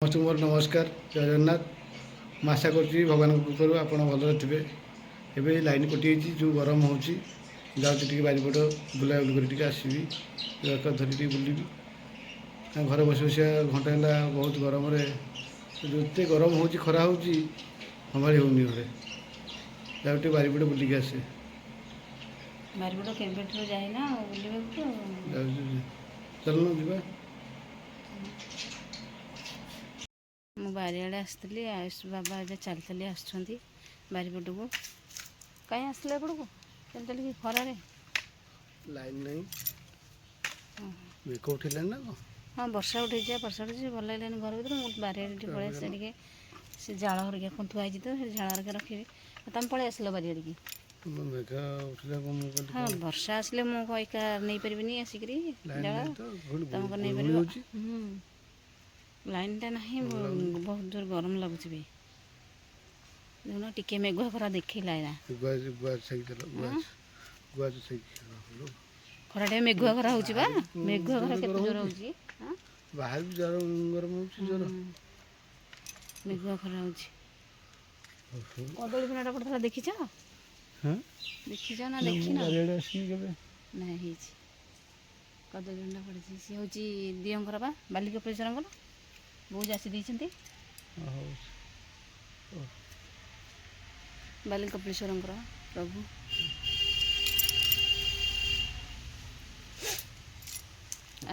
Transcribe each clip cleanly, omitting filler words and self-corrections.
ସମସ୍ତଙ୍କୁ ମୋର ନମସ୍କାର, ଜୟ ଜଗନ୍ନାଥ। ମୁଁ ଆଶା କରୁଛି ଭଗବାନଙ୍କ କୃପାରୁ ଆପଣ ଭଲରେ ଥିବେ। ଏବେ ଲାଇନ୍ କଟିଯାଇଛି, ଯେଉଁ ଗରମ ହେଉଛି, ଯାଉଛି ଟିକେ ବାରିପଟ ବୁଲାବୁଲି କରି ଟିକେ ଆସିବି, ଦରକାର ଧରି ଟିକେ ବୁଲିବି। ଘରେ ବସି ବସିଆ ଘଣ୍ଟା ହେଲା ବହୁତ ଗରମରେ, ଯେତେ ଗରମ ହେଉଛି, ଖରା ହେଉଛି, ସମ୍ଭାଳି ହେଉନି ଘରେ। ଯାଉ ଟିକେ ବାରିପଟେ ବୁଲିକି ଆସେ। ବାରିପଟ କେବେଠୁ ଯାଇନା ବୁଲିବାକୁ? ଯାଉଛି, ଚାଲୁନ ଯିବା। ମୁଁ ବାରିଆଡ଼େ ଆସିଥିଲି, ଆୟୁଷ ବାବା ଏବେ ଚାଲି ଚାଲି ଆସୁଛନ୍ତି ବାରିପଟକୁ। କାହିଁ ଆସିଲେ ଏପଟକୁ ଚାଲି ଚାଲିକି ଖରାରେ? ଲାଇନ୍ ନାହିଁ, ମେଘ ଉଠିଲାଣି ନା କ'ଣ? ହଁ, ବର୍ଷା ଉଠେଇଛି, ବର୍ଷା ଉଠେଇଛି, ଭଲ ଲାଗିଲାନି ଘର ଭିତରେ। ମୁଁ ବାରିଆଡ଼େ ଟିକେ ପଳେଇ ଆସିଛି, ଟିକେ ସେ ଜାଳ ହରିକା ଥୁଆ ହେଇଛି ତ, ସେ ଝାଳ ହରିକା ରଖିବି। ତମେ ପଳେଇ ଆସିଲ ବାରିଆଡ଼ିକି? ମେଘ ଉଠିଲା, ମୁଁ କହିଲି ହଁ, ବର୍ଷା ଆସିଲେ ମୁଁ ଏକା ନେଇପାରିବିନି ଆସିକିରି ଲାଇନ୍ ଜାଳ, ନାହିଁ ତ, ତମେ କ'ଣ ଗୁଳୁଗୁଳି ନେଇପାରିବ? ହେଉଛି। ଲାଇନ୍ଟା ନାହିଁ, ଭଲ ଲାଗୁନି। ବହୁତ ଜୋର ଗରମ ଲାଗୁଛି ବି। ଦେଖୁନ ଟିକେ ମେଘୁଆ ଖରା ଦେଖେଇଲା ଏଇନା। ଖରାଟେ ମେଘୁଆ ଖରା ହେଉଛି ବା, ମେଘୁଆ ଖରା କେତେ ଜୋର ହେଉଛି। ବାହାରେ ବି ଜ୍ୱର ଗରମ ହେଉଛି, ଜ୍ୱର ମେଘୁଆ ଖରା ହେଉଛି। କଦଳୀ ଫୁଲଟା ପଡ଼ିଥିଲା, ଦେଖିଛ? ଦେଖିଛ ନା ଦେଖିନ? ଆସିନି କେବେ। ନାଇଁ, ହେଇଛି କଦଳୀ ଭଣ୍ଡା ପଡ଼ିଛି। ସିଏ ହେଉଛି ଦିଅଙ୍କର ବା, ବାଲିକ ପେଶ୍ୱରଙ୍କର ବୋଉ ଯାଚି ଦେଇଛନ୍ତି। ବାଲି କପିଳେଶ୍ୱରଙ୍କର ପ୍ରଭୁ।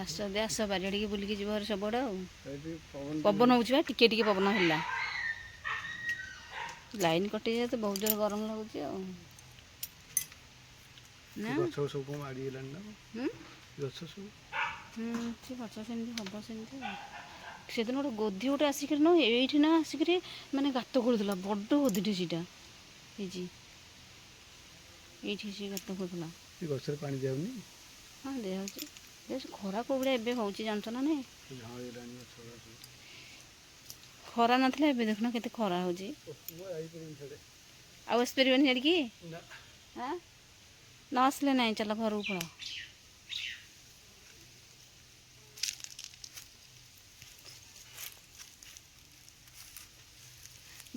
ଆସ ବାରିଆଡ଼ିକି ବୁଲିକି ଯିବ ସବୁଆଡ଼େ ଆଉ। ପବନ ହେଉଛି ବା, ଟିକେ ଟିକେ ପବନ ହେଲା। ଲାଇନ୍ କଟିଯାଏ ତ ବହୁତ ଜୋର ଗରମ ଲାଗୁଛି ଆଉ। ଗଛ ସବୁ କ'ଣ ମାଡ଼ିଗଲାଣି ନା? ଗଛ ସବୁ ସେ ଗଛ ସେମିତି ହବ ସେମିତି ଆଉ। ସେଦିନ ଗୋଟେ ଗୋଧି ଆସିକିରି ଏଇଠି ନା ଆସିକିରି ମାନେ ଗାତ ଖୋଳୁଥିଲା, ବଡ଼ ଗୋଧିଟେ ସେଇଟା ହେଇଛି। ଏଇଠି ସେ ଗାତ ଖୋଳୁଥିଲା। ଗଛରେ ପାଣି ଦିଆହେଉନି? ହଁ, ଦିଆହେଉଛି। ଖରା କେଉଁ ଭଳିଆ ଏବେ ହେଉଛି ଜାଣିଛ ନା ନାହିଁ? ଖରା ନଥିଲା, ଏବେ ଦେଖୁନ କେତେ ଖରା ହେଉଛି। ଆଉ ଆସିପାରିବନି ସେଠିକି? ନ ଆସିଲେ ନାହିଁ, ଚାଲ ଘରକୁ ପଳାଅ।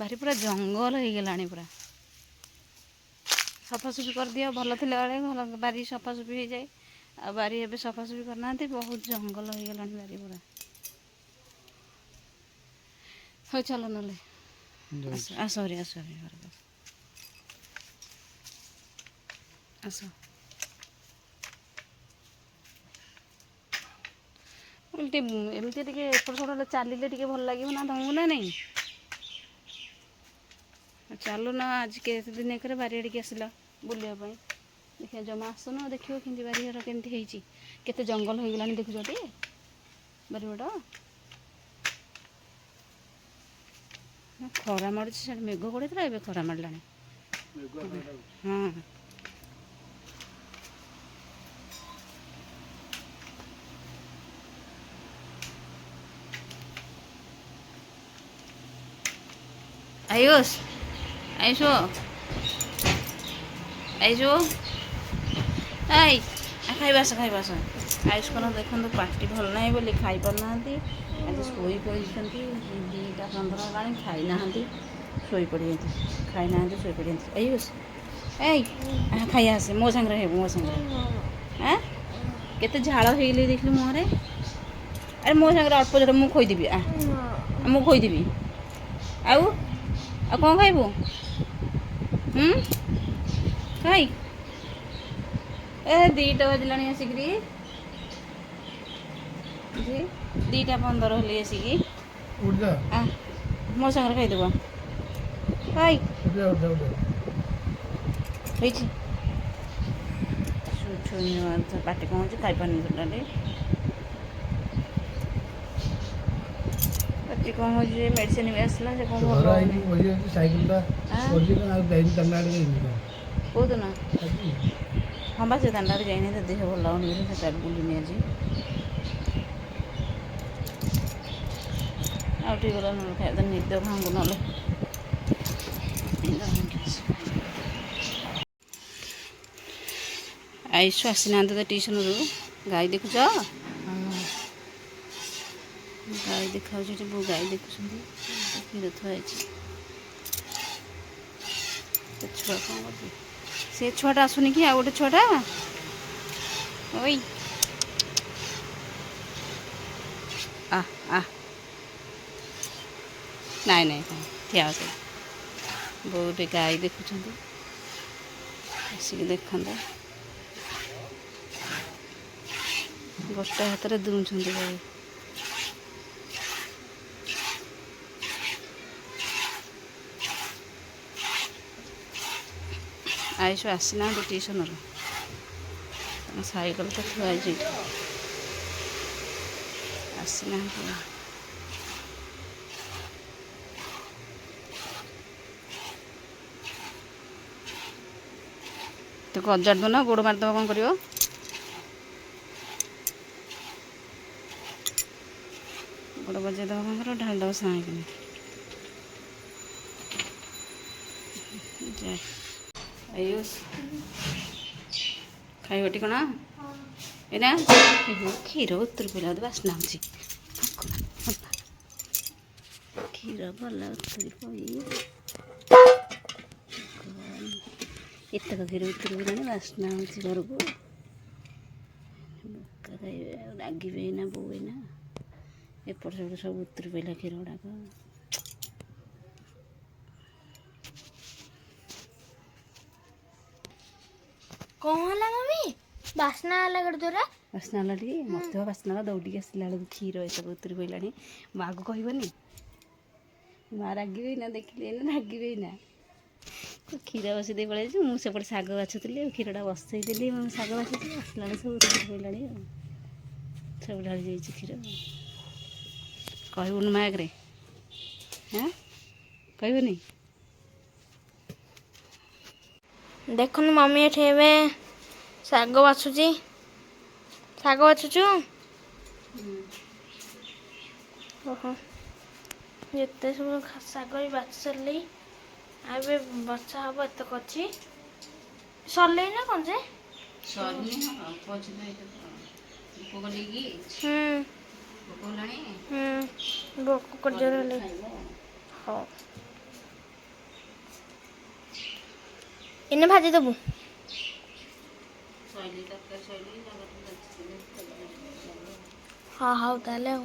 ବାରି ପୁରା ଜଙ୍ଗଲ ହେଇଗଲାଣି ପୁରା। ସଫାସୁଫି କରିଦିଅ, ଭଲ ଥିଲାବେଳେ ଭଲ ବାରି ସଫାସୁଫି ହେଇଯାଏ। ଆଉ ବାରି ଏବେ ସଫାସୁଫି କରିନାହାନ୍ତି, ବହୁତ ଜଙ୍ଗଲ ହେଇଗଲାଣି ବାରି ପୁରା। ହଉ ଚାଲ ନହେଲେ ଆସ ଘରକୁ ଆସ। ଏମିତି ଟିକେ ଏପଟ ସେପଟ ଚାଲିଲେ ଟିକେ ଭଲ ଲାଗିବ ନା ତମକୁ ନା ନାହିଁ? ଚାଲୁନ, ଆଜି କେତେ ଦିନ ଏକରେ ବାରିଆଡ଼ିକି ଆସିଲା ବୁଲିବା ପାଇଁ। ଦେଖିବା, ଜମା ଆସୁନ, ଦେଖିବ କେମିତି ବାରିଘର କେମିତି ହେଇଛି। କେତେ ଜଙ୍ଗଲ ହେଇଗଲାଣି ଦେଖୁଛ ଟି ବାରିପଟ। ଖରା ମାଡ଼ୁଛି, ସେଠି ମେଘ ପଡ଼ିଥିଲା, ଏବେ ଖରା ମାଡ଼ିଲାଣି। ହଁ, ଆୟୁଷ ଆୟୁଷ ଆୟୁଷ, ଏଇ ଖାଇବା ଆସ। ଆୟୁଷ କ'ଣ ଦେଖନ୍ତୁ, ପାଟି ଭଲ ନାହିଁ ବୋଲି ଖାଇପାରୁନାହାନ୍ତି। ଆଜି ଶୋଇ ପଡ଼ିଛନ୍ତି, 2:15 ହେଲାଣି, ଖାଇନାହାନ୍ତି, ଶୋଇପଡ଼ିଛନ୍ତି। ଆୟୁଷ, ଏଇ ଖାଇବା ଆସେ, ମୋ ସାଙ୍ଗରେ ହେବୁ, ମୋ ସାଙ୍ଗରେ। କେତେ ଝାଳ ହେଇଗଲି ଦେଖିଲି ମୁହଁରେ। ଆରେ ମୋ ସାଙ୍ଗରେ ଅଳ୍ପ ଝାଳ, ମୁଁ ଖୋଇଦେବି। ମୁଁ ଖୋଇଦେବି। ଆଉ କ'ଣ ଖାଇବୁ? ଖାଇ। 2ଟା ବାଜିଲାଣି ଆସିକିରି, 2:15 ହେଲି ଆସିକି। ମୋ ସାଙ୍ଗରେ ଖାଇଦେବ। ହେଇଛି ପାଟି କ'ଣ ହେଉଛି, ଖାଇପାରୁନି ଟୋଟାଲି। ପାଟି କ'ଣ ହେଉଛି, ମେଡ଼ିସିନ ବି ଆସିଲା, ସେ କ'ଣ ଭଲ ହେଉନି। କେଉଁଦିନ? ହଁ ବା, ସେ ଦାଣ୍ଡାରେ ଯାଇନି, ଦେହ ଭଲ ଲାଗୁନି ବୋଲି ସେ ଚାଲି ବୁଲିନି ଆଜି। ଆଉ ଟିକେ ଗଲା ନହେଲେ ଖାଇବା, ନିଦ ଭାଙ୍ଗୁ ନହେଲେ। ଆୟୁଷ ଆସିନାହାନ୍ତି ତ ଟିଉସନରୁ। ଗାଈ ଦେଖୁଛ? ଗାଈ ଦେଖାଯାଉଛି ଏଠି ବୋଉ ଗାଈ ଦେଖୁଛନ୍ତି କ୍ଷୀର ଥୁଆ ହେଇଛି। ସେ ଛୁଆ କ'ଣ କରୁଛି? ସେ ଛୁଆଟା ଆସୁନି କି ଆଉ ଗୋଟେ ଛୁଆଟା? ଓଇ ଆ ଆ ନାଇଁ ନାଇଁ ଠିଆ ସେ ବୋଉ ଏବେ ଗାଈ ଦେଖୁଛନ୍ତି ଆସିକି ଦେଖନ୍ତେ। ଗୋଟେ ହାତରେ ଦୁଉଁଛନ୍ତି ଗାଈ। ଆୟୁଷ ଆସିନାହାନ୍ତି ଟିଉସନରୁ, ତାଙ୍କ ସାଇକେଲ ତ ଥୁଆ ହେଇଛି ଏଠି, ଆସିନାହାନ୍ତି। ତାକୁ ଅଜାଡ଼ି ଦେଉନ, ଗୋଡ଼ ମାରିଦେବ, କ'ଣ କରିବ? ଗୋଡ଼ ବଜେଇ ଦେବ, କ'ଣ କରିବ? ଢାଳି ଦେବ ସାଇଁକିନି। ଆୟୁଷ ଖାଇବଟି କ'ଣ ଏଇନା? କ୍ଷୀର ଉତୁରି ପଡ଼ିଲା, ବାସ୍ନା ହେଉଛି। କ୍ଷୀର ଭଲ ଉତୁରି ପଡ଼ି ଏତକ କ୍ଷୀର ଉତୁରି ପଡ଼ିଲାଣି, ବାସ୍ନା ହେଉଛି ଘରକୁ। ବୋକା ଖାଇବେ ଆଉ ରାଗିବେ ଏଇନା ବୋଉ। ଏଇନା ଏପଟ ସେପଟ ସବୁ ଉତୁରି ପଡ଼ିଲା କ୍ଷୀର ଗୁଡ଼ାକ। କ'ଣ ହେଲା ମମି? ବାସ୍ନା ହେଲା ଗୋଟେ ଜୋରେ। ବାସ୍ନା ହେଲା ଟିକେ, ମୋତେ ବାସ୍ନା ହେଲା। ଦୌଡ଼ିକି ଆସିଲା ବେଳକୁ କ୍ଷୀର ଏସବୁ ଉତୁରି ପଡ଼ିଲାଣି। ମାଆକୁ କହିବନି, ମା' ରାଗିବେ ନା, ଦେଖିଲେ ଏଇନା ରାଗିବେ ନା। କ୍ଷୀର ବସେଇ ଦେଇ ପଳେଇଛୁ, ମୁଁ ସେପଟେ ଶାଗ ବାଛୁଥିଲି ଆଉ କ୍ଷୀରଟା ବସେଇଦେଲି, ମୁଁ ଶାଗ ବାଛୁଥିଲି, ଆସିଲା ବେଳକୁ ସବୁ ଉତୁରି ପଡ଼ିଲାଣି ଆଉ ସବୁ ଢାଳି ଯାଇଛି କ୍ଷୀର। କହିବୁନି ମା' ଆଗରେ? ହଁ କହିବନି? ଦେଖୁନୁ ମମି ଏଠି ଏବେ ଶାଗ ବାଛୁଛି। ଶାଗ ବାଛୁଛୁ? ଓହୋ, ଯେତେ ସବୁ ଶାଗ ବି ବାଛି ସାରିଲି, ଆଉ ଏବେ ବଛା ହବ। ଏତେ ଅଛି ସରିଲେଇ ନା କ'ଣ ଯେ? ସରିନି, ଅଳ୍ପ ଅଛି ତ। ଏଇଟା ଭୋକ କଲେକି? ଭୋକ ହେଲାଣି? ଭୋକ କରିଜୋର ହେଲେ। ହଉ, ଏନେ ଭାଜି ଦେବୁ। ଶୈଳୀ ତରକାରୀ, ଶୈଳୀ ହଁ, ହଉ ତାହେଲେ ଆଉ।